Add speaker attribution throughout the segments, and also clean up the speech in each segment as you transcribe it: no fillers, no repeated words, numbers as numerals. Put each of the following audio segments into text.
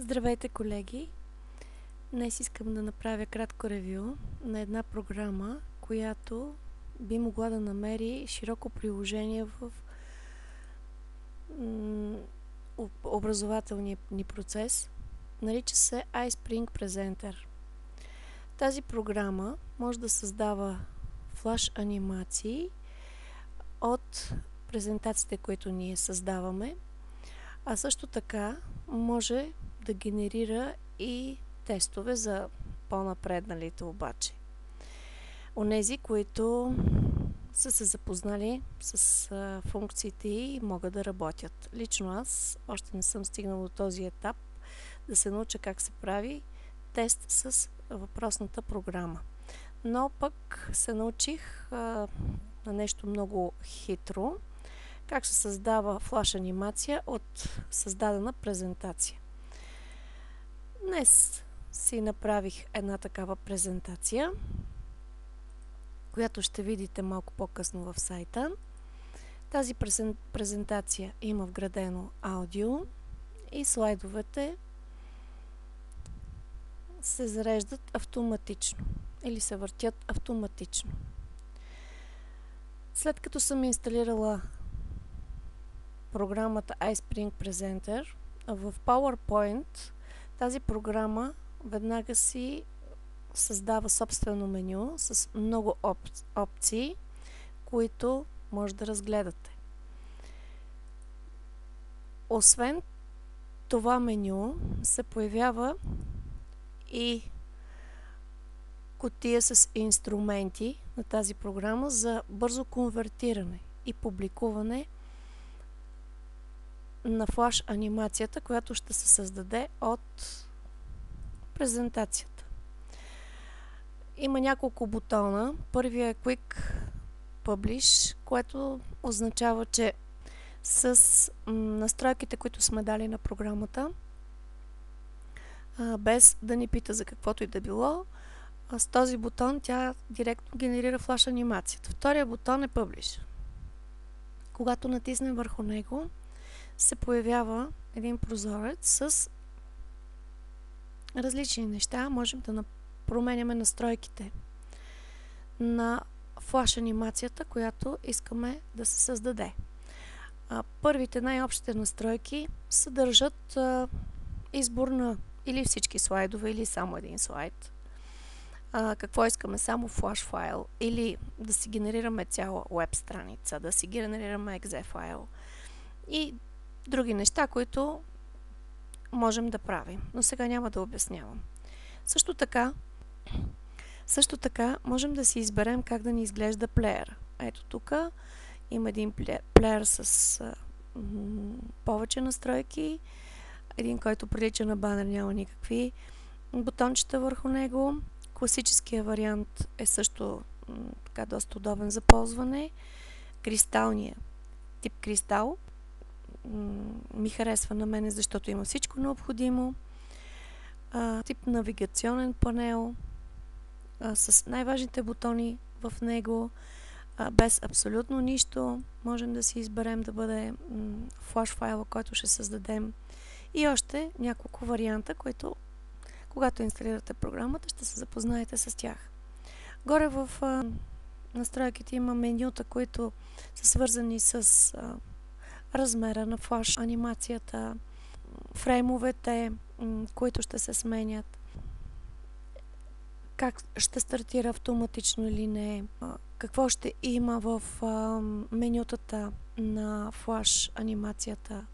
Speaker 1: Здравейте, колеги! Днес искам да направя кратко ревю на една програма, която би могла да намери широко приложение в образователния ни процес. Нарича се iSpring Presenter. Тази програма може да създава флаш анимации от презентациите, които ние създаваме, а също така може да генерира и тестове за по-напредналите обаче. Онези, които са се запознали с функциите и могат да работят. Лично аз още не съм стигнала до този етап да се науча как се прави тест с въпросната програма. Но пък се научих на нещо много хитро, как се създава флаш анимация от създадена презентация. Днес си направих една такава презентация, която ще видите малко по-късно в сайта. Тази презентация има вградено аудио и слайдовете се зареждат автоматично или се въртят автоматично. След като съм инсталирала програмата iSpring Presenter, в PowerPoint тази програма веднага си създава собствено меню с много опции, които може да разгледате. Освен това меню се появява и кутия с инструменти на тази програма за бързо конвертиране и публикуване на флаш анимацията, която ще се създаде от презентацията. Има няколко бутона. Първият е Quick Publish, което означава, че с настройките, които сме дали на програмата, без да ни пита за каквото и да било, с този бутон тя директно генерира флаш анимацията. Втория бутон е Publish. Когато натиснем върху него, се появява един прозорец с различни неща. Можем да променяме настройките на флаш анимацията, която искаме да се създаде. Първите най-общите настройки съдържат избор на или всички слайдове, или само един слайд. Какво искаме? Само флаш файл, или да си генерираме цяла веб страница, да си генерираме exe файл и други неща, които можем да правим. Но сега няма да обяснявам. Също така можем да си изберем как да ни изглежда плеера. Ето тук има един плеер с повече настройки, един, който прилича на банер, няма никакви бутончета върху него. Класическия вариант е също така доста удобен за ползване. Кристалния тип кристал ми харесва на мене, защото има всичко необходимо. Тип навигационен панел с най-важните бутони в него, без абсолютно нищо. Можем да си изберем да бъде флаш файла, който ще създадем, и още няколко варианта, които когато инсталирате програмата, ще се запознаете с тях. Горе в настройките има менюта, които са свързани с размера на флаш анимацията, фреймовете, които ще се сменят, как ще стартира автоматично или не, какво ще има в менютата на флаш анимацията,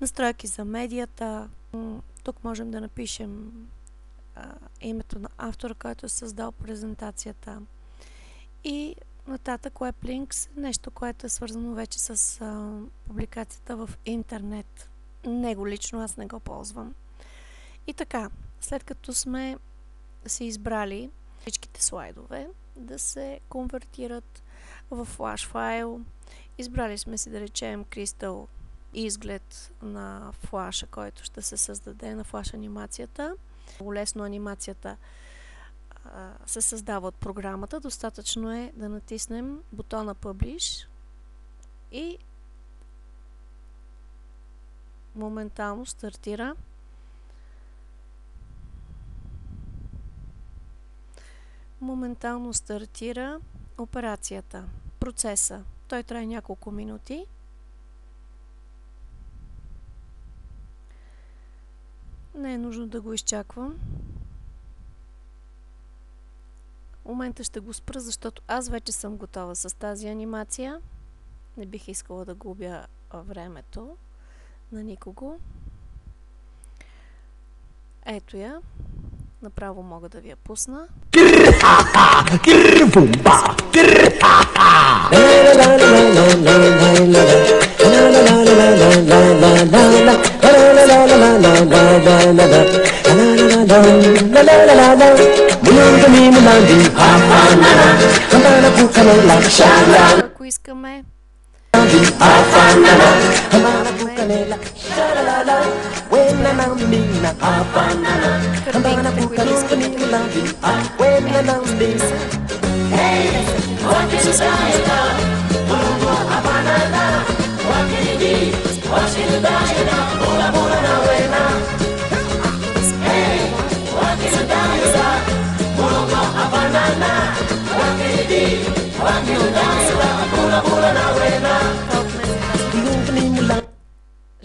Speaker 1: настройки за медията. Тук можем да напишем името на автора, който е създал презентацията, и нататък Web Links, нещо, което е свързано вече с публикацията в интернет. Него лично аз не го ползвам. И така, след като сме си избрали всичките слайдове да се конвертират в флаш файл, избрали сме си, да речем, Crystal изглед на флаша, който ще се създаде на флаш анимацията. Лесно анимацията се създава от програмата. Достатъчно е да натиснем бутона Publish и моментално стартира моментално стартира операцията, процеса. Той трае няколко минути. Не е нужно да го изчаквам. В момента ще го спра, защото аз вече съм готова с тази анимация. Не бих искала да губя времето на никого. Ето я. Направо мога да ви я пусна. Ако искаме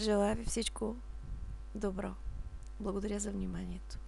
Speaker 1: желая ви всичко добро. Благодаря за вниманието.